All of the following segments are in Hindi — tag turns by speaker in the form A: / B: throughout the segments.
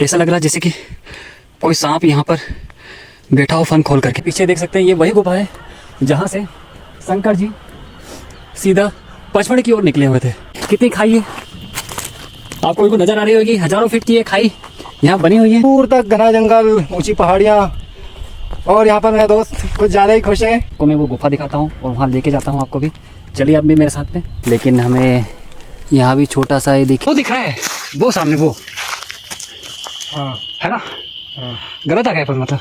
A: ऐसा लग रहा है जैसे कि कोई सांप यहाँ पर बैठा हो फन खोल करके। पीछे देख सकते हैं ये वही गुफा है जहाँ से शंकर जी सीधा पचमढ़ी की ओर निकले हुए थे। कितनी खाई है आपको बिल्कुल नजर आ रही होगी, हजारों फीट की ये खाई यहाँ बनी हुई है।
B: दूर तक घना जंगल, ऊंची पहाड़ियाँ, और यहाँ पर मेरा दोस्त कुछ ज़्यादा ही खुश है।
A: को मैं वो गुफा दिखाता हूँ और वहाँ लेके जाता हूँ आपको भी। चलिए आप भी मेरे साथ में। लेकिन हमें यहाँ भी छोटा सा ये दिख रहा है, वो सामने वो
B: हाँ
A: है ना।
B: हाँ
A: गलत आ गया पर मतलब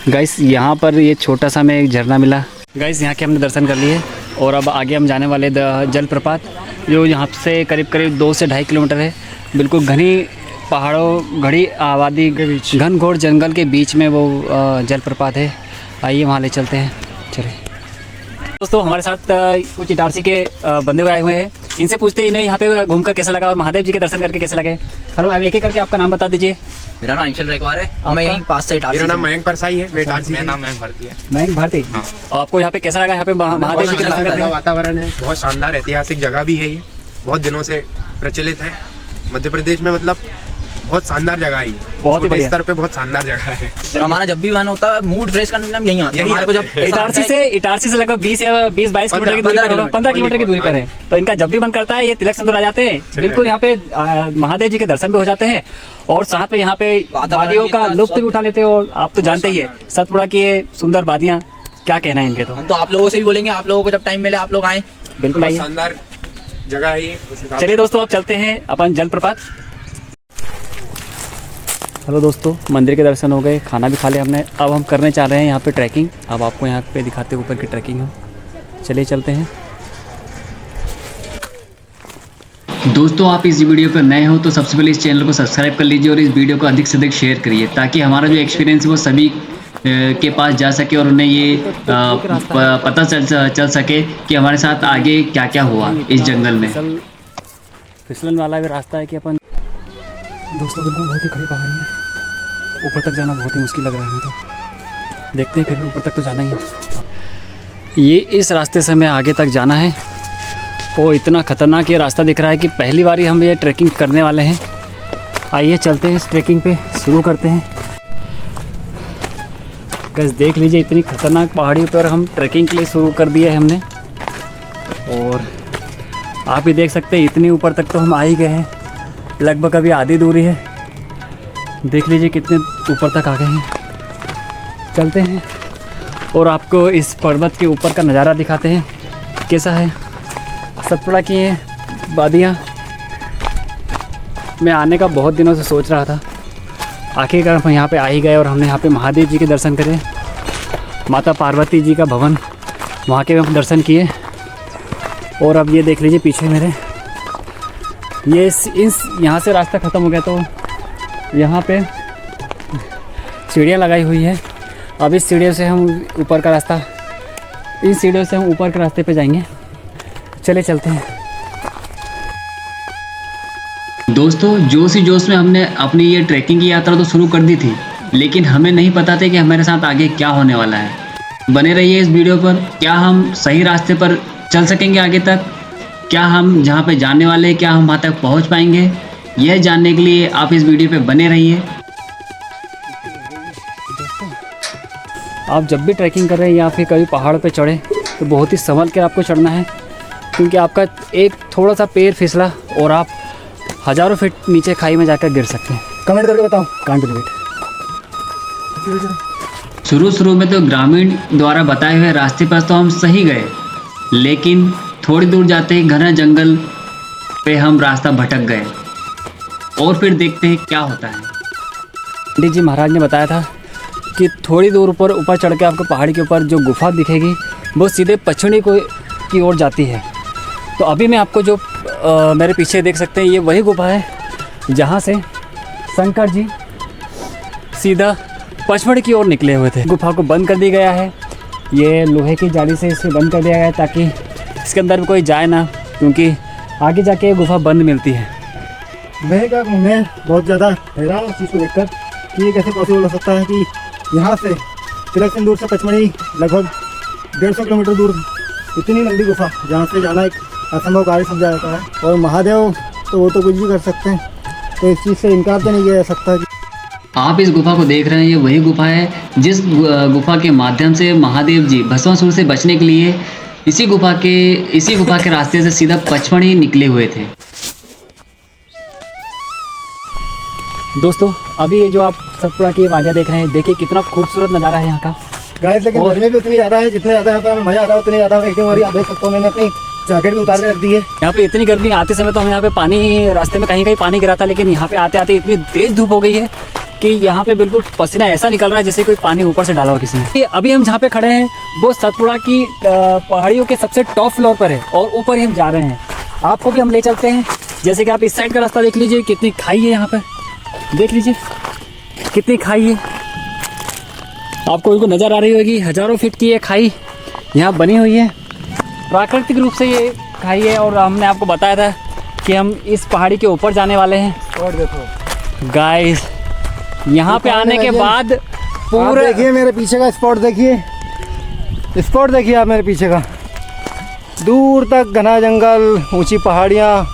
A: गाइस यहाँ पर ये छोटा सा में एक झरना मिला। गाइस यहाँ के हमने दर्शन कर लिए और अब आगे हम जाने वाले जलप्रपात जो यहाँ से करीब करीब 2 से 2.5 किलोमीटर है। बिल्कुल घनी पहाड़ों, घड़ी आबादी, घनघोर जंगल के बीच में वो जलप्रपात है। आइए वहाँ ले चलते हैं। चलिए दोस्तों, हमारे साथ कुछ इटारसी के बंदे हुए आए हुए हैं। इनसे पूछते हैं इन्हें यहाँ पे घूमकर कैसा लगा और महादेव जी के दर्शन करके कैसे लगे। हेलो, एक एक करके आपका नाम बता दीजिए।
C: मेरा नाम अंशल रेखवार है, मैं यहीं पास से इटारसी।
D: मेरा नाम मयंक परसाई है। मेरा नाम मयंक भारती है।
A: मयंक भारती। आपको यहाँ पे कैसा लगा? यहाँ पे महादेव जी के दर्शन करके
D: वातावरण है, बहुत शानदार ऐतिहासिक जगह भी है। ये बहुत दिनों से प्रचलित है मध्य प्रदेश में, मतलब बहुत शानदार जगह है।
A: बहुत ही बढ़िया
D: स्तर पे बहुत शानदार जगह है।
C: तो हमारा जब भी मन होता है मूड फ्रेश करने हम यहीं आते हैं। हमारे को जब
A: इटारसी से लगभग 20 या 22 किलोमीटर की दूरी पर, 15 किलोमीटर की दूरी पर है। तो इनका जब भी मन करता है ये तिलक सिंदूर आ जाते हैं। बिल्कुल यहाँ पे महादेव जी के दर्शन भी हो जाते हैं और साथ में यहाँ पे वादियों का लुत्फ भी उठा लेते हैं। और आप तो जानते ही है सतपुड़ा की ये सुंदर वादियाँ, क्या कहना है इनके। तो
C: हम तो आप लोगों से भी बोलेंगे, आप लोगों को जब टाइम मिले आप लोग आए।
A: बिल्कुल आइए,
D: शानदार जगह है।
A: चलिए दोस्तों, अब चलते हैं अपन जलप्रपात। हेलो दोस्तों, मंदिर के दर्शन हो गए, खाना भी खा लिया हमने। अब हम करने चाह रहे हैं यहाँ पे ट्रैकिंग। अब आपको यहाँ पे दिखाते हैं ऊपर की ट्रैकिंग हम। चलिए चलते हैं दोस्तों। आप इस वीडियो पर नए हो तो सबसे पहले इस चैनल को सब्सक्राइब कर लीजिए और इस वीडियो को अधिक से अधिक शेयर करिए ताकि हमारा जो एक्सपीरियंस है वो सभी के पास जा सके और उन्हें ये पता चल सके कि हमारे साथ आगे क्या क्या हुआ इस जंगल में। फिसलन वाला भी रास्ता है कि अपन दोस्तों बिल्कुल बहुत ही खड़ी पहाड़ी है। ऊपर तक जाना बहुत ही मुश्किल लग रहा है। तो देखते हैं, फिर ऊपर तक तो जाना ही है। ये इस रास्ते से हमें आगे तक जाना है। वो इतना ख़तरनाक ये रास्ता दिख रहा है कि पहली बार ही हम ये ट्रैकिंग करने वाले हैं। आइए चलते हैं, इस ट्रैकिंग पे शुरू करते हैं। बस देख लीजिए, इतनी ख़तरनाक पहाड़ी पर हम ट्रैकिंग के लिए शुरू कर दिया है हमने। और आप ही देख सकते हैं इतनी ऊपर तक तो हम आ ही गए हैं। लगभग अभी आधी दूरी है। देख लीजिए कितने ऊपर तक आ गए हैं। चलते हैं और आपको इस पर्वत के ऊपर का नज़ारा दिखाते हैं कैसा है। सतपुड़ा की ये वादियाँ मैं आने का बहुत दिनों से सोच रहा था। आखिरकार हम यहाँ पे आ ही गए और हमने यहाँ पे महादेव जी के दर्शन करे, माता पार्वती जी का भवन वहाँ के हम दर्शन किए। और अब ये देख लीजिए पीछे मेरे, ये इस यहाँ से रास्ता ख़त्म हो गया तो यहाँ पे सीढ़ियाँ लगाई हुई है। अब इस सीढ़ियों से हम ऊपर का रास्ता, इन सीढ़ियों से हम ऊपर के रास्ते पे जाएंगे। चले चलते हैं दोस्तों। जोश ही जोश में हमने अपनी ये ट्रैकिंग की यात्रा तो शुरू कर दी थी, लेकिन हमें नहीं पता था कि हमारे साथ आगे क्या होने वाला है। बने रहिए इस वीडियो पर। क्या हम सही रास्ते पर चल सकेंगे आगे तक? क्या हम जहाँ पे जाने वाले हैं क्या हम वहाँ तक पहुँच पाएंगे? यह जानने के लिए आप इस वीडियो पे बने रहिए। आप जब भी ट्रैकिंग कर रहे हैं या फिर कभी पहाड़ पे चढ़े तो बहुत ही संभल कर आपको चढ़ना है, क्योंकि आपका एक थोड़ा सा पैर फिसला और आप हज़ारों फीट नीचे खाई में जाकर गिर सकते हैं।
B: कमेंट करके बताओ।
A: Can't wait.
E: शुरू में तो ग्रामीण द्वारा बताए हुए रास्ते पर तो हम सही गए, लेकिन थोड़ी दूर जाते ही घना जंगल पे हम रास्ता भटक गए। और फिर देखते हैं क्या होता है।
A: पंडित जी महाराज ने बताया था कि थोड़ी दूर ऊपर चढ़ के आपको पहाड़ी के ऊपर जो गुफा दिखेगी वो सीधे पश्चिमी की ओर जाती है। तो अभी मैं आपको जो मेरे पीछे देख सकते हैं ये वही गुफा है जहाँ से शंकर जी सीधा पचमढ़ी की ओर निकले हुए थे। गुफा को बंद कर दिया गया है, ये लोहे की जाली से इसे बंद कर दिया गया है ताकि इसके अंदर भी कोई जाए ना, क्योंकि आगे जाके ये गुफा बंद मिलती है।
B: मैं बहुत ज़्यादा हैरान उस चीज़ को देखकर कि ये कैसे पॉसिबल हो सकता है कि यहाँ से तिलक सिंदूर से पचमढ़ी लगभग 150 किलोमीटर दूर इतनी लंबी गुफा जहाँ से जाना एक असंभव कार्य समझा जाता है। और महादेव तो वो तो कुछ भी कर सकते हैं, तो इस चीज़ से इनकार तो नहीं किया जा सकता कि
E: आप इस गुफा को देख रहे हैं, ये वही गुफा है जिस गुफा के माध्यम से महादेव जी भस्मासुर से बचने के लिए इसी गुफा के रास्ते से सीधा पचमढ़ी निकले हुए थे।
F: दोस्तों अभी ये जो आप सतपुड़ा की वादियाँ देख रहे हैं, देखिए कितना खूबसूरत नज़ारा है यहाँ का।
B: गाइस, लेकिन गर्मी भी उतनी ज़्यादा है, जितने ज़्यादा यहाँ पर मज़ा आ रहा है उतनी ज़्यादा एक बार आप देख सकते हो, मैंने अपनी जैकेट भी उतार के रख दी है।
F: यहाँ पे इतनी गर्मी, आते समय तो हम यहाँ पे पानी रास्ते में कहीं कहीं पानी गिरा था, लेकिन यहाँ पे आते आते इतनी तेज धूप हो गई है कि यहाँ पे बिल्कुल पसीना ऐसा निकल रहा है जैसे कोई पानी ऊपर से डाला हो किसी ने। अभी हम जहाँ पे खड़े हैं वो सतपुड़ा की पहाड़ियों के सबसे टॉप फ्लोर पर है और ऊपर ही हम जा रहे हैं। आपको भी हम ले चलते हैं। जैसे कि आप इस साइड का रास्ता देख लीजिए, कितनी खाई है यहाँ पर, देख लीजिए कितनी खाई है। आपको बिल्कुल नज़र आ रही होगी, हज़ारों फीट की ये खाई यहाँ बनी हुई है। प्राकृतिक रूप से ये खाई है और हमने आपको बताया था कि हम इस पहाड़ी के ऊपर जाने वाले हैं।
B: और देखो
F: गाइस, यहाँ पे आने के बाद
B: पूरा देखिए मेरे पीछे का स्पॉट, देखिए आप मेरे पीछे का, दूर तक घना जंगल, ऊंची पहाड़ियाँ,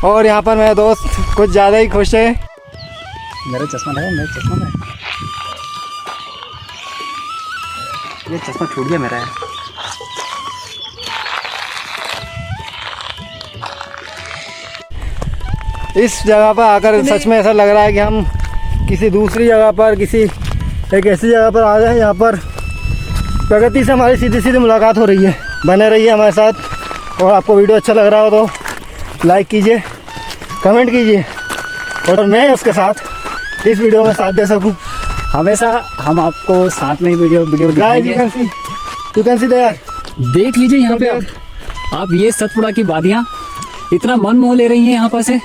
B: और यहाँ पर मेरा दोस्त कुछ ज़्यादा ही खुश है।
F: मेरा चश्मा लगा, मेरा चश्मा है, ये चश्मा छूट गया मेरा है।
B: इस जगह पर आकर सच में ऐसा लग रहा है कि हम किसी दूसरी जगह पर, किसी एक ऐसी जगह पर आ गए हैं, यहाँ पर प्रकृति से हमारी सीधी सीधी मुलाकात हो रही है। बने रहिए हमारे साथ, और आपको वीडियो अच्छा लग रहा हो तो लाइक कीजिए, कमेंट कीजिए, और मैं उसके साथ इस वीडियो में साथ दे सकूँ।
F: हमेशा हम आपको साथ में वीडियो दिखाएंगे।
B: You can see there।
F: देख लीजिए यहाँ पे आप ये सतपुड़ा की वादियाँ इतना मन मोह ले रही हैं यहाँ पर से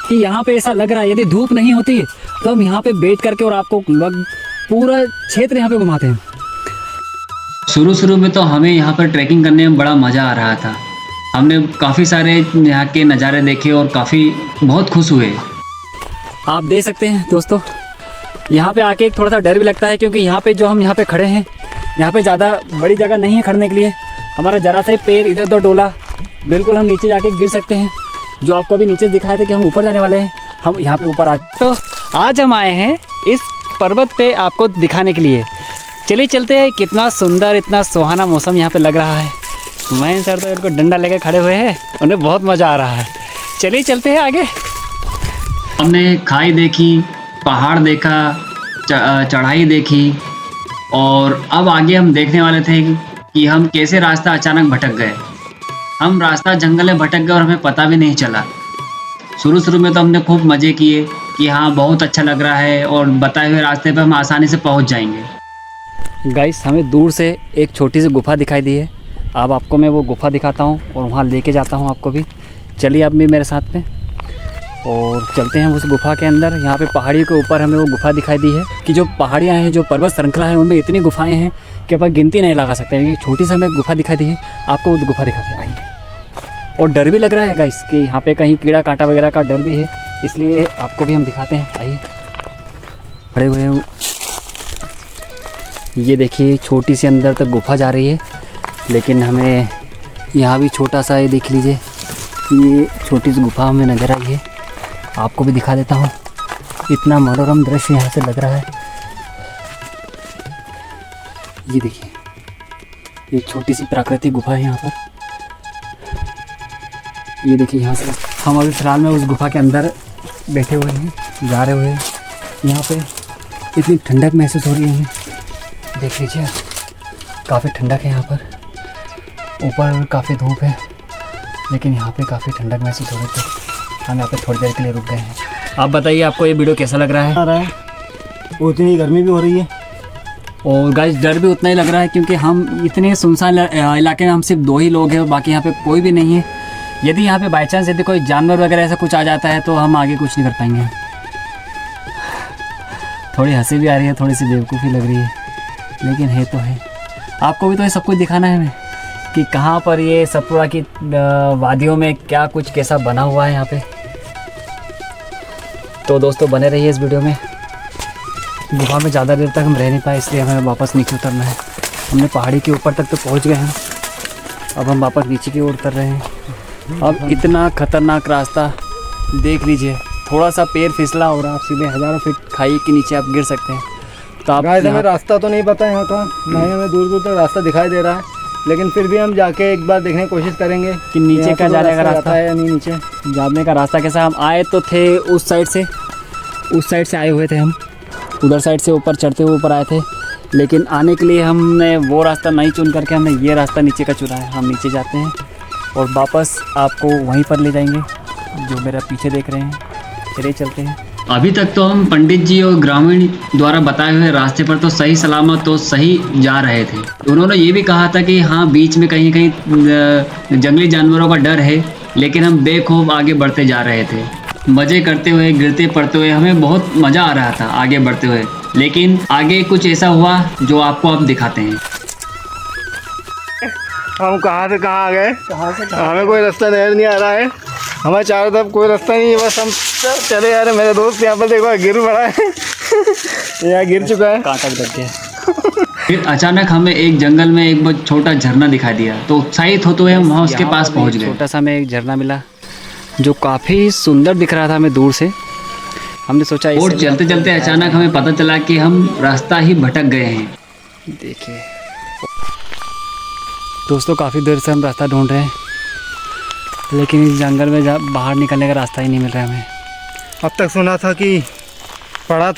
F: कि यहाँ पे ऐसा लग रहा है यदि धूप नहीं होती तो हम यहाँ पे बैठ करके और आपको पूरा क्षेत्र यहाँ पे घुमाते हैं।
E: शुरू में तो हमें यहाँ पर ट्रैकिंग करने में बड़ा मज़ा आ रहा था। हमने काफ़ी सारे यहाँ के नज़ारे देखे और बहुत खुश हुए।
F: आप देख सकते हैं दोस्तों, यहाँ पे आके थोड़ा सा डर भी लगता है क्योंकि यहाँ पे जो हम यहाँ पे खड़े हैं, यहाँ पे ज़्यादा बड़ी जगह नहीं है खड़ने के लिए। हमारा ज़रा सा पैर इधर उधर डोला, बिल्कुल हम नीचे जाके गिर सकते हैं। जो आपको अभी नीचे दिखाया था कि हम ऊपर जाने वाले हैं, हम यहाँ पे ऊपर तो आज हम आए हैं इस पर्वत पे आपको दिखाने के लिए। चलिए चलते हैं। कितना सुंदर, इतना सुहाना मौसम यहाँ पे लग रहा है। मैं सर तो इनको डंडा लेके खड़े हुए हैं, उन्हें बहुत मज़ा आ रहा है। चलिए चलते हैं आगे।
E: हमने खाई देखी, पहाड़ देखा, चढ़ाई देखी, और अब आगे हम देखने वाले थे कि हम कैसे रास्ता अचानक भटक गए। हम रास्ता जंगल में भटक गए और हमें पता भी नहीं चला। शुरू में तो हमने खूब मज़े किए कि हाँ बहुत अच्छा लग रहा है और बताए हुए रास्ते पर हम आसानी से पहुंच जाएंगे।
F: गाइस, हमें दूर से एक छोटी सी गुफा दिखाई दी है। अब आपको मैं वो गुफा दिखाता हूँ और वहाँ लेके जाता हूँ आपको भी। चलिए आप भी मेरे साथ में और चलते हैं उस गुफा के अंदर। यहाँ पे पहाड़ी के ऊपर हमें वो गुफा दिखाई दी है कि जो पहाड़ियाँ हैं, जो पर्वत श्रृंखला है, उनमें इतनी गुफाएं हैं कि अपन गिनती नहीं लगा सकते। ये छोटी सी हमें गुफा दिखाई दी है, आपको वो गुफा दिखाते हैं। आइए। और डर भी लग रहा है गाइस कि यहाँ पे कहीं कीड़ा कांटा वगैरह का डर भी है, इसलिए आपको भी हम दिखाते हैं। आइए, खड़े हुए हैं। ये देखिए छोटी सी अंदर तक गुफा जा रही है, लेकिन हमें यहाँ भी छोटा सा, ये देख लीजिए, ये छोटी सी गुफा हमें नज़र आई है। आपको भी दिखा देता हूँ। इतना मनोरम दृश्य यहाँ से लग रहा है। ये देखिए, ये छोटी सी प्राकृतिक गुफा है यहाँ पर। ये देखिए, यहाँ से हम अभी फ़िलहाल में उस गुफा के अंदर बैठे हुए हैं, जा रहे हुए हैं। यहाँ पे इतनी ठंडक महसूस हो रही है, देख लीजिए, काफ़ी ठंडक है यहाँ पर। ऊपर काफ़ी धूप है, लेकिन यहाँ पे काफ़ी ठंडक महसूस हो रही थी। हम यहाँ पे थोड़ी देर के लिए रुक गए हैं। आप बताइए, आपको ये वीडियो कैसा लग रहा है?
B: आ रहा है, उतनी गर्मी भी हो रही है
F: और गाइस डर भी उतना ही लग रहा है क्योंकि हम इतने सुनसान इलाके में हम सिर्फ 2 ही लोग हैं, बाकी यहाँ पे कोई भी नहीं है। यदि यहाँ पे बाई चांस यदि कोई जानवर वगैरह ऐसा कुछ आ जाता है तो हम आगे कुछ नहीं कर पाएंगे। थोड़ी हंसी भी आ रही है, थोड़ी सी बेवकूफ़ी लग रही है, लेकिन है तो है। आपको भी तो ये सब कुछ दिखाना है हमें कि कहाँ पर ये सतपुड़ा की वादियों में क्या कुछ कैसा बना हुआ है यहाँ पे। तो दोस्तों बने रहिए इस वीडियो में। गुफा में ज़्यादा देर तक हम रह नहीं पाए, इसलिए हमें वापस नीचे उतरना है। हमने पहाड़ी के ऊपर तक तो पहुँच गए हैं, अब हम वापस नीचे की ओर उतर रहे हैं। अब इतना खतरनाक रास्ता देख लीजिए, थोड़ा सा पैर फिसला और आप सीधे हज़ारों फीट खाई के नीचे आप गिर सकते हैं। तो आप
B: गाइस हमें रास्ता तो नहीं पता यहाँ का, ना ही हमें दूर दूर तक रास्ता दिखाई दे रहा है, लेकिन फिर भी हम जाके एक बार देखने की कोशिश करेंगे
F: कि नीचे
B: यहाँ
F: का
B: से
F: जाने का रास्ता
B: है या नहीं। नीचे
F: जाने का रास्ता कैसा, हम आए तो थे उस साइड से आए हुए थे, हम उधर साइड से ऊपर चढ़ते हुए ऊपर आए थे, लेकिन आने के लिए हमने वो रास्ता नहीं चुन करके हमने ये रास्ता नीचे का चुना है। हम नीचे जाते हैं और वापस आपको वहीं पर ले जाएंगे जो मेरा पीछे देख रहे हैं। चलिए चलते हैं।
E: अभी तक तो हम पंडित जी और ग्रामीण द्वारा बताए हुए रास्ते पर तो सही सलामत तो सही जा रहे थे। उन्होंने ये भी कहा था कि हाँ बीच में कहीं कहीं जंगली जानवरों का डर है, लेकिन हम बेखौफ आगे बढ़ते जा रहे थे, मज़े करते हुए, गिरते पड़ते हुए। हमें बहुत मज़ा आ रहा था आगे बढ़ते हुए, लेकिन आगे कुछ ऐसा हुआ जो आपको अब दिखाते हैं।
B: हम कहाँ से कहाँ आ गए, हमें कोई रास्ता नजर नहीं आ रहा है, हमारे चारों तरफ कोई रास्ता नहीं है, बस हम चले जा रहे हैं। मेरे दोस्त यहाँ पर देखो गिर पड़ा है यहाँ गिर चुका है,
F: कांटा भी लग गया।
E: फिर अचानक हमें एक जंगल में एक बहुत छोटा झरना दिखाई दिया, तो उत्साहित होते हुए हम वहाँ उसके
F: यहाँ
E: पास
F: पर
E: पहुँच
F: एक
E: गए।
F: छोटा सा हमें एक झरना मिला जो काफ़ी सुंदर दिख रहा था हमें दूर से। हमने सोचा
E: और
F: इससे
E: चलते चलते अचानक हमें पता चला कि हम रास्ता ही भटक गए हैं।
F: देखिए दोस्तों, काफ़ी देर से हम रास्ता ढूंढ रहे हैं, लेकिन इस जंगल में बाहर निकलने का रास्ता ही नहीं मिल रहा है हमें।
B: अब तक सुना था कि पड़ा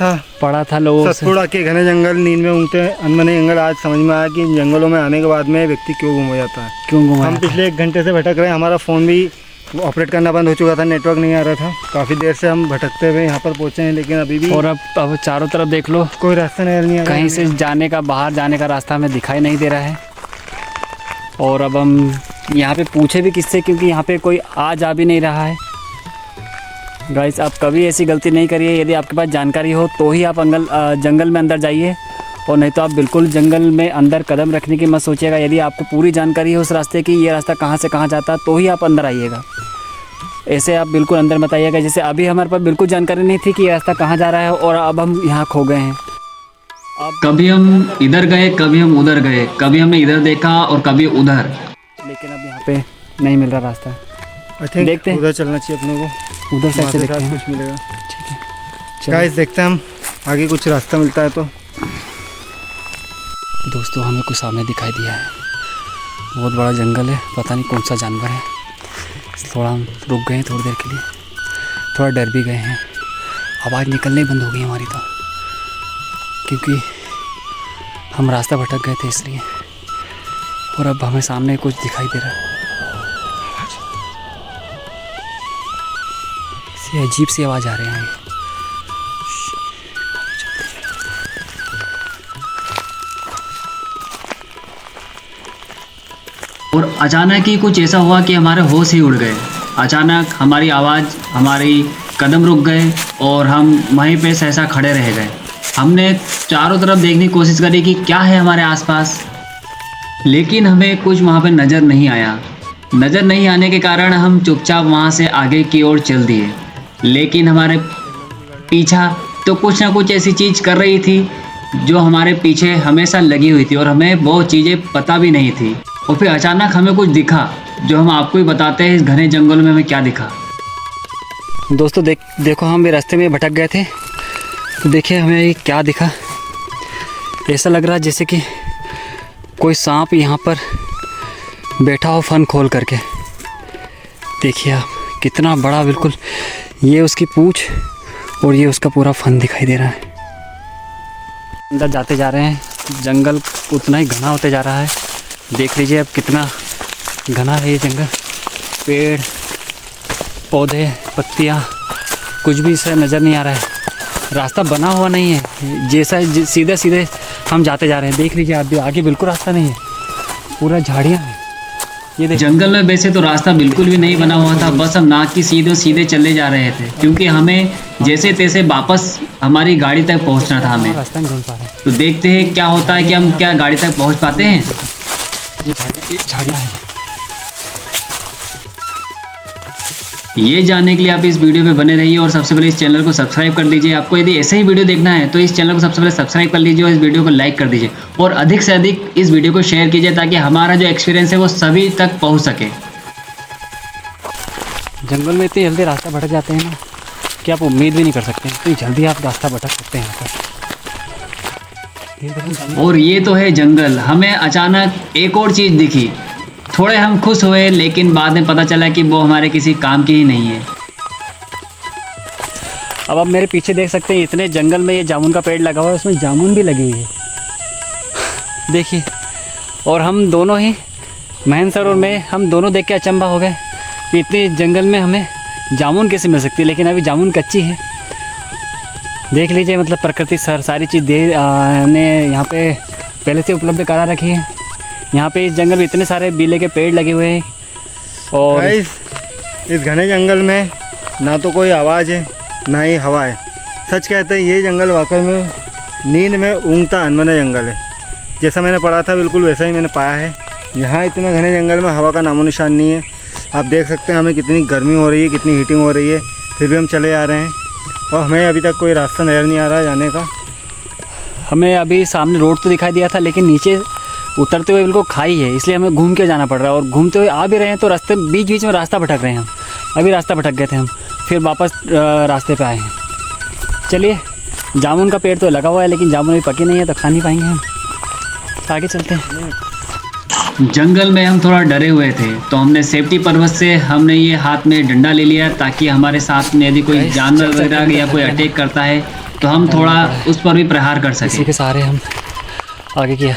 B: था लोगों से, सतपुड़ा के घने जंगल, नींद में ऊँगते अनमने जंगल। आज समझ में आया कि इन जंगलों में आने के बाद में व्यक्ति क्यों गुम हो जाता है।
F: क्यों घुमा
B: हम पिछले 1 घंटे से भटक रहे हैं, हमारा फ़ोन भी ऑपरेट करना बंद हो चुका था, नेटवर्क नहीं आ रहा था। काफ़ी देर से हम भटकते हुए यहाँ पर पहुँचे हैं, लेकिन अभी भी
F: और अब चारों तरफ देख लो,
B: कोई रास्ता नजर नहीं आ रहा है।
F: कहीं से जाने का, बाहर जाने का रास्ता हमें दिखाई नहीं दे रहा है। और अब हम यहाँ पे पूछे भी किससे, क्योंकि यहाँ पे कोई आ जा भी नहीं रहा है। गाइस, आप कभी ऐसी गलती नहीं करिए। यदि आपके पास जानकारी हो तो ही आप जंगल में अंदर जाइए, और नहीं तो आप बिल्कुल जंगल में अंदर कदम रखने की मत सोचिएगा। यदि आपको पूरी जानकारी हो उस रास्ते की, ये रास्ता कहाँ से कहाँ जाता है, तो ही आप अंदर आइएगा। ऐसे आप बिल्कुल अंदर मत आइएगा। जैसे अभी हमारे पास बिल्कुल जानकारी नहीं थी कि ये रास्ता कहाँ जा रहा है, और अब हम यहाँ खो गए हैं।
E: कभी हम इधर गए, कभी हम उधर गए, कभी हमने इधर देखा और कभी उधर,
F: लेकिन अब यहाँ पे नहीं मिल रहा रास्ता।
B: आई थिंक
F: देखते हैं।
B: उधर चलना चाहिए अपने को,
F: उधर साइड
B: वहाँ
F: से
B: से
F: देखते
B: शायद
F: हैं।
B: कुछ मिलेगा।
F: ठीक है, चलो।
B: गाइस देखते हैं हम आगे कुछ रास्ता मिलता है तो।
F: दोस्तों, हमें कुछ सामने दिखाई दिया है। बहुत बड़ा जंगल है, पता नहीं कौन सा जानवर है। थोड़ा हम रुक गए हैं थोड़ी देर के लिए, थोड़ा डर भी गए हैं। आवाज़ निकलने बंद हो गई हमारी तो, क्योंकि हम रास्ता भटक गए थे इसलिए। और अब हमें सामने कुछ दिखाई दे रहा है, ऐसी अजीब सी आवाज़ आ रही है।
E: और अचानक ही कुछ ऐसा हुआ कि हमारे होश ही उड़ गए। अचानक हमारी आवाज़, हमारी कदम रुक गए और हम वहीं पे सहसा खड़े रह गए। हमने चारों तरफ देखने की कोशिश करी कि क्या है हमारे आसपास, लेकिन हमें कुछ वहाँ पे नज़र नहीं आया। नज़र नहीं आने के कारण हम चुपचाप वहाँ से आगे की ओर चल दिए, लेकिन हमारे पीछा तो कुछ ना कुछ ऐसी चीज़ कर रही थी जो हमारे पीछे हमेशा लगी हुई थी, और हमें बहुत चीज़ें पता भी नहीं थी। और फिर अचानक हमें कुछ दिखा, जो हम आपको ही बताते हैं इस घने जंगल में हमें क्या दिखा।
F: दोस्तों देखो, हम भी रास्ते में भटक गए थे, तो देखिए हमें ये क्या दिखा। ऐसा लग रहा है जैसे कि कोई सांप यहाँ पर बैठा हो फन खोल करके। देखिए आप, कितना बड़ा, बिल्कुल ये उसकी पूँछ और ये उसका पूरा फन दिखाई दे रहा है। अंदर जाते जा रहे हैं, जंगल उतना ही घना होते जा रहा है। देख लीजिए अब कितना घना है ये जंगल। पेड़ पौधे, पत्तियाँ, कुछ भी इससे नज़र नहीं आ रहा है। रास्ता बना हुआ नहीं है, जैसा सीधे सीधे हम जाते जा रहे हैं। देख लीजिए आप भी, आगे बिल्कुल रास्ता नहीं है, पूरा झाड़ियाँ हैं। ये देखिए,
E: जंगल में वैसे तो रास्ता बिल्कुल भी नहीं बना हुआ था, बस हम नाक की सीधे चले जा रहे थे, क्योंकि हमें जैसे तैसे वापस हमारी गाड़ी तक पहुंचना था हमें।
F: रास्ता नहीं ढूंढ पा रहे।
E: तो देखते हैं क्या होता है कि हम क्या गाड़ी तक पहुंच पाते हैं।
F: ये झाड़ियाँ हैं।
E: ये जानने के लिए आप इस वीडियो पे बने रहिए, और सबसे पहले इस चैनल को सब्सक्राइब कर दीजिए। आपको यदि ऐसे ही वीडियो देखना है तो इस चैनल को सबसे पहले सब्सक्राइब कर लीजिए और इस वीडियो को लाइक कर दीजिए, और अधिक से अधिक इस वीडियो को शेयर कीजिए, ताकि हमारा जो एक्सपीरियंस है वो सभी तक पहुंच सके।
F: जंगल में इतनी जल्दी रास्ता भटक जाते हैं ना कि आप उम्मीद भी नहीं कर सकते इतनी जल्दी आप रास्ता भटक सकते हैं यहाँ पर।
E: और ये तो है जंगल। हमें अचानक एक और चीज़ दिखी, थोड़े हम खुश हुए, लेकिन बाद में पता चला कि वो हमारे किसी काम की ही नहीं है।
F: अब आप मेरे पीछे देख सकते हैं इतने जंगल में ये जामुन का पेड़ लगा हुआ है, उसमें जामुन भी लगी हुई है देखिए। और हम दोनों ही, महेंद्र सर और मैं, हम दोनों देख के अचंभा हो गए कि इतने जंगल में हमें जामुन कैसे मिल सकती है। लेकिन अभी जामुन कच्ची है। देख लीजिए, मतलब प्रकृति सारी चीज़ ने यहाँ पे पहले से उपलब्ध करा रखी है। यहाँ पे इस जंगल में इतने सारे बीले के पेड़ लगे हुए हैं। और
B: गाइस, इस घने जंगल में ना तो कोई आवाज़ है ना ही हवा है। सच कहते हैं ये जंगल वाकई में नींद में ऊँघता अनमना जंगल है। जैसा मैंने पढ़ा था बिल्कुल वैसा ही मैंने पाया है। यहाँ इतने घने जंगल में हवा का नामो निशान नहीं है। आप देख सकते हैं हमें कितनी गर्मी हो रही है, कितनी हीटिंग हो रही है, फिर भी हम चले आ रहे हैं और हमें अभी तक कोई रास्ता नज़र नहीं आ रहा जाने का।
F: हमें अभी सामने रोड तो दिखाई दिया था, लेकिन नीचे उतरते हुए बिल्कुल खाई है, इसलिए हमें घूम के जाना पड़ रहा है। और घूमते हुए आ भी रहे हैं तो रास्ते बीच बीच में रास्ता भटक रहे हैं हम। अभी रास्ता भटक गए थे हम, फिर वापस रास्ते पे आए हैं। चलिए, जामुन का पेड़ तो लगा हुआ है लेकिन जामुन अभी पके नहीं है तो खा नहीं पाएंगे हम। आगे चलते हैं।
E: जंगल में हम थोड़ा डरे हुए थे, तो हमने सेफ्टी पर्पज से हमने ये हाथ में डंडा ले लिया, ताकि हमारे साथ में यदि कोई जानवर वगैरह या कोई अटैक करता है तो हम थोड़ा उस पर भी प्रहार कर
F: इसी
E: सकें।
F: के सहारे हम आगे किया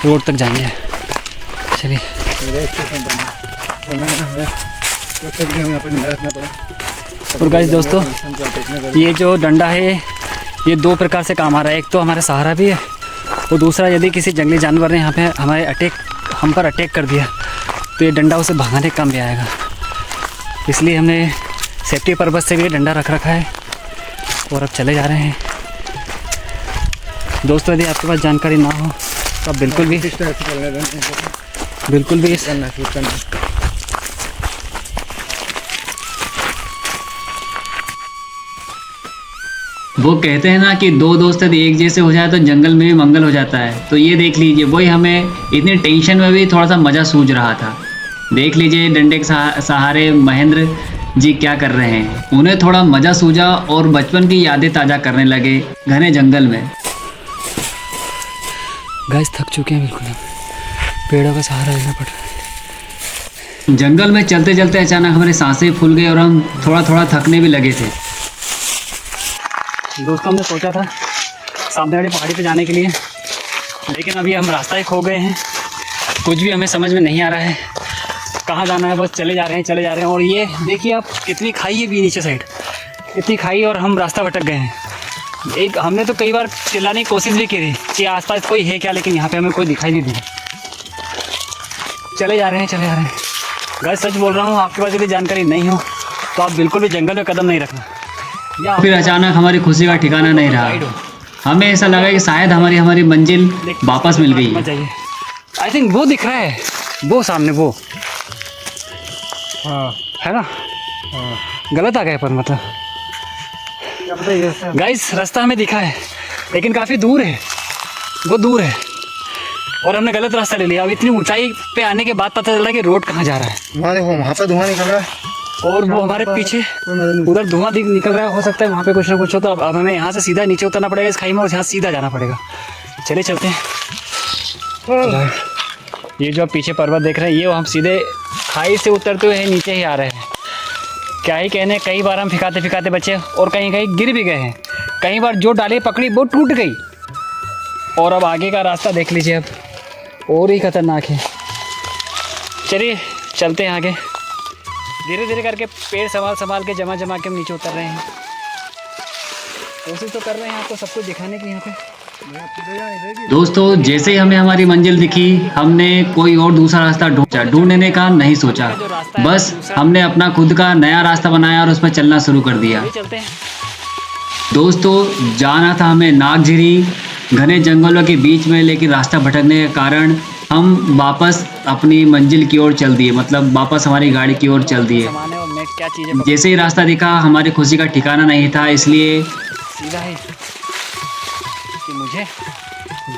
F: रोड तक जाएंगे। चलिए, और गाइस दोस्तों, ये जो डंडा है ये दो प्रकार से काम आ रहा है। एक तो हमारा सहारा भी है, और दूसरा यदि किसी जंगली जानवर ने यहाँ पे हम पर अटैक कर दिया तो ये डंडा उसे भगाने का काम भी आएगा। इसलिए हमने सेफ्टी पर्पज़ से भी ये डंडा रख रखा है। और अब चले जा रहे हैं। दोस्तों, यदि आपके पास जानकारी ना हो तो आप बिल्कुल भी
E: वो कहते हैं ना कि दो दोस्त यदि एक जैसे हो जाए तो जंगल में भी मंगल हो जाता है। तो ये देख लीजिए, वही हमें इतनी टेंशन में भी थोड़ा सा मज़ा सूझ रहा था। देख लीजिए, डंडे के सहारे महेंद्र जी क्या कर रहे हैं। उन्हें थोड़ा मज़ा सूझा और बचपन की यादें ताज़ा करने लगे घने जंगल में।
F: गाइस, थक चुके हैं बिल्कुल, पेड़ों का सहारा लेना पड़ रहा है।
E: जंगल में चलते चलते अचानक हमारी सांसें फूल गई और हम थोड़ा थोड़ा थकने भी लगे थे।
F: दोस्तों, हमने सोचा था सामने वाली पहाड़ी पे जाने के लिए, लेकिन अभी हम रास्ता ही खो गए हैं। कुछ भी हमें समझ में नहीं आ रहा है कहाँ जाना है। बस चले जा रहे हैं। और ये देखिए आप, कितनी खाई है भी नीचे साइड, इतनी खाई, और हम रास्ता भटक गए हैं। हमने तो कई बार चिल्लाने की कोशिश भी की थी कि आसपास कोई है क्या, लेकिन यहाँ पे हमें कोई दिखाई नहीं दिया। चले जा रहे हैं। गाइस, सच बोल रहा हूँ, आपके पास यदि जानकारी नहीं हो तो आप बिल्कुल भी जंगल में कदम नहीं रखना।
E: फिर अचानक हमारी खुशी का ठिकाना नहीं रहा। हमें ऐसा लगा कि शायद हमारी मंजिल वापस मिल गई है।
F: आई थिंक वो दिख रहा है, वो सामने वो
B: हाँ
F: है ना। गलत आ गए पर मतलब गाइस, रास्ता हमें दिखा है लेकिन काफ़ी दूर है, वो दूर है और हमने गलत रास्ता ले लिया। अब इतनी ऊंचाई पे आने के बाद पता चल रहा है कि रोड कहाँ जा रहा है।
B: वहाँ देखो, वहाँ पे धुआं निकल रहा है
F: और वो हमारे पीछे उधर धुआं निकल रहा है। हो सकता है वहाँ पे कुछ ना कुछ हो, तो अब हमें यहाँ से सीधा नीचे उतरना पड़ेगा इस खाई में, और यहाँ सीधा जाना पड़ेगा। चले चलते हैं। ये जो आप पीछे पर्वत देख रहे हैं, ये हम सीधे खाई से उतरते हुए नीचे ही आ रहे हैं। क्या ही कहने, कई बार हम फिकाते बचे और कहीं कहीं गिर भी गए हैं। कई बार जो डाली पकड़ी वो टूट गई। और अब आगे का रास्ता देख लीजिए, अब और ही खतरनाक है। चलिए चलते हैं आगे। धीरे धीरे करके पेड़ संभाल के जमा के हम नीचे उतर रहे हैं। कोशिश तो कर रहे हैं आपको सब कुछ दिखाने की। यहाँ पे
E: दोस्तों, जैसे ही हमें हमारी मंजिल दिखी, हमने कोई और दूसरा रास्ता ढूंढने का नहीं सोचा। बस हमने अपना खुद का नया रास्ता बनाया और उस पर चलना शुरू कर दिया।
F: चलते हैं।
E: दोस्तों, जाना था हमें नागझिरी, घने जंगलों के बीच में, लेकिन रास्ता भटकने के कारण हम वापस अपनी मंजिल की ओर चल दिए, मतलब वापस हमारी गाड़ी की ओर चल दिए।
F: क्या चीज़ें
E: जैसे ही रास्ता दिखा, हमारी खुशी का ठिकाना नहीं था, इसलिए
F: सीधा है कि मुझे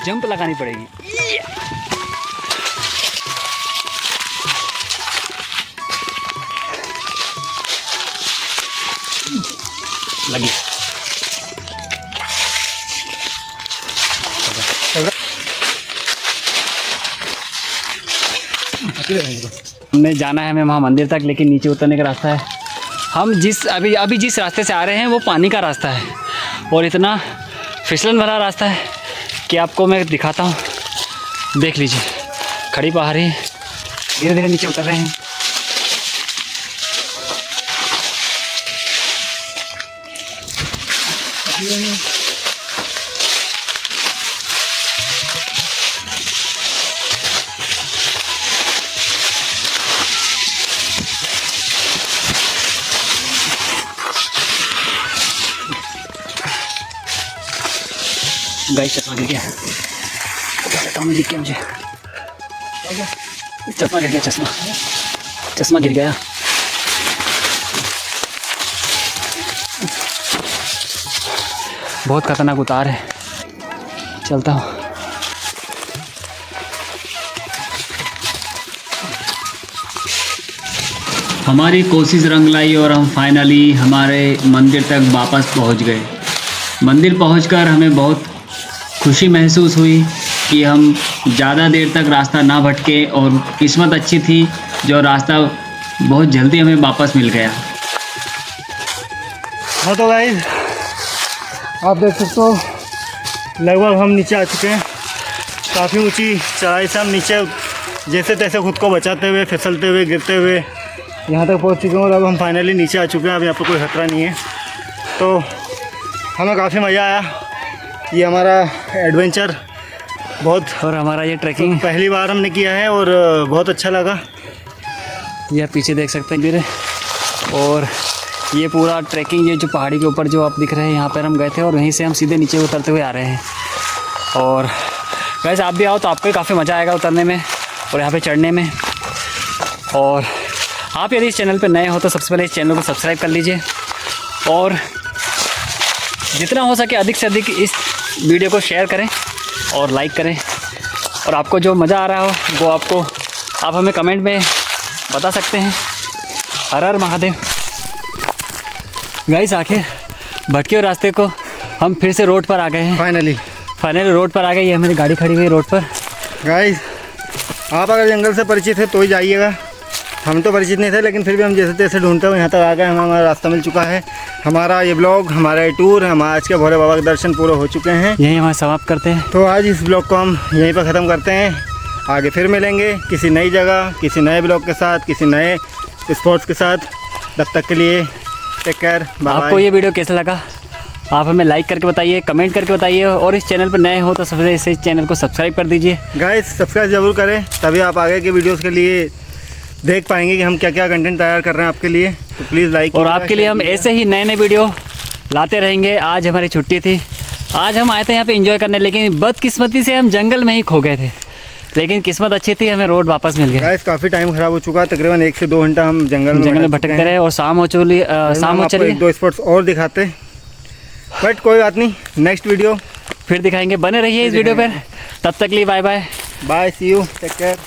F: जंप लगानी पड़ेगी। लगी। हमने जाना है हमें वहाँ मंदिर तक, लेकिन नीचे उतरने का रास्ता है। हम अभी जिस रास्ते से आ रहे हैं वो पानी का रास्ता है और इतना फिसलन भरा रास्ता है कि आपको मैं दिखाता हूँ, देख लीजिए। खड़ी पहाड़ी, धीरे धीरे नीचे उतर रहे हैं। गाइस चश्मा गिर गया, मैं दिख गया मुझे, चश्मा गिर गया, चश्मा गिर गया। बहुत खतरनाक उतार है, चलता हूँ।
E: हमारी कोशिश रंग लाई और हम फाइनली हमारे मंदिर तक वापस पहुंच गए। मंदिर पहुंचकर हमें बहुत खुशी महसूस हुई कि हम ज़्यादा देर तक रास्ता ना भटके और किस्मत अच्छी थी जो रास्ता बहुत जल्दी हमें वापस मिल गया।
B: हाँ तो गाइस आप देख सकते हो लगभग हम नीचे आ चुके हैं। काफ़ी ऊंची चढ़ाई से हम नीचे जैसे तैसे खुद को बचाते हुए, फिसलते हुए, गिरते हुए यहाँ तक पहुँच चुके हैं और अब हम फाइनली नीचे आ चुके हैं। अब यहाँ पर कोई खतरा नहीं है, तो हमें काफ़ी मज़ा आया। ये हमारा एडवेंचर बहुत,
F: और हमारा ये ट्रैकिंग
B: पहली बार हमने किया है और बहुत अच्छा लगा।
F: ये आप पीछे देख सकते हैं मेरे, और ये पूरा ट्रैकिंग, ये जो पहाड़ी के ऊपर जो आप दिख रहे हैं यहाँ पर हम गए थे और वहीं से हम सीधे नीचे उतरते हुए आ रहे हैं। और वैसे आप भी आओ तो आपको भी काफ़ी मज़ा आएगा उतरने में और यहाँ पे चढ़ने में। और आप यदि इस चैनल पर नए हो तो सबसे पहले इस चैनल को सब्सक्राइब कर लीजिए और जितना हो सके अधिक से अधिक इस वीडियो को शेयर करें और लाइक करें। और आपको जो मज़ा आ रहा हो वो आप हमें कमेंट में बता सकते हैं। हर हर महादेव। गाइस आखिर भटके हुए रास्ते को हम फिर से रोड पर आ गए हैं। फाइनली रोड पर आ गए। ये हमारी गाड़ी खड़ी हुई है रोड पर।
B: गाइस आप अगर जंगल से परिचित है तो ही जाइएगा। हम तो परिचित नहीं थे, लेकिन फिर भी हम जैसे तैसे ढूंढते हुए यहाँ तक आ गए। हमारा रास्ता मिल चुका है। हमारा ये ब्लॉग, हमारा ये टूर, हमारा आज के भोले बाबा के दर्शन पूरे हो चुके हैं।
F: यहीं हमारे समाप्त करते हैं।
B: तो आज इस ब्लॉग को हम यहीं पर ख़त्म करते हैं। आगे फिर मिलेंगे किसी नई जगह, किसी नए ब्लॉग के साथ, किसी नए स्पॉट्स के साथ। तब तक के लिए टेक केयर, बाय।
F: आपको ये वीडियो कैसा लगा आप हमें लाइक करके बताइए, कमेंट करके बताइए। और इस चैनल पर नए हो तो सबसे इस चैनल को सब्सक्राइब कर दीजिए।
B: गाइस सब्सक्राइब ज़रूर करें, तभी आप आगे के वीडियोज़ के लिए देख पाएंगे कि हम क्या क्या कंटेंट तैयार कर रहे हैं आपके लिए। तो प्लीज़ लाइक,
F: और आपके लिए हम ऐसे ही नए नए वीडियो लाते रहेंगे। आज हमारी छुट्टी थी, आज हम आए थे यहाँ पे एंजॉय करने, लेकिन बदकिस्मती से हम जंगल में ही खो गए थे। लेकिन किस्मत अच्छी थी, हमें रोड वापस मिल गया।
B: गाइस काफ़ी टाइम ख़राब हो चुका, तकरीबन 1 से 2 घंटा हम जंगल में
F: भटकते रहे और शाम हो चली।
B: 1-2 स्पॉट्स और दिखाते, बट कोई बात नहीं, नेक्स्ट वीडियो
F: फिर दिखाएंगे। बने रहिए इस वीडियो पर। तब तक लिए bye bye.
B: Bye, see you, take care.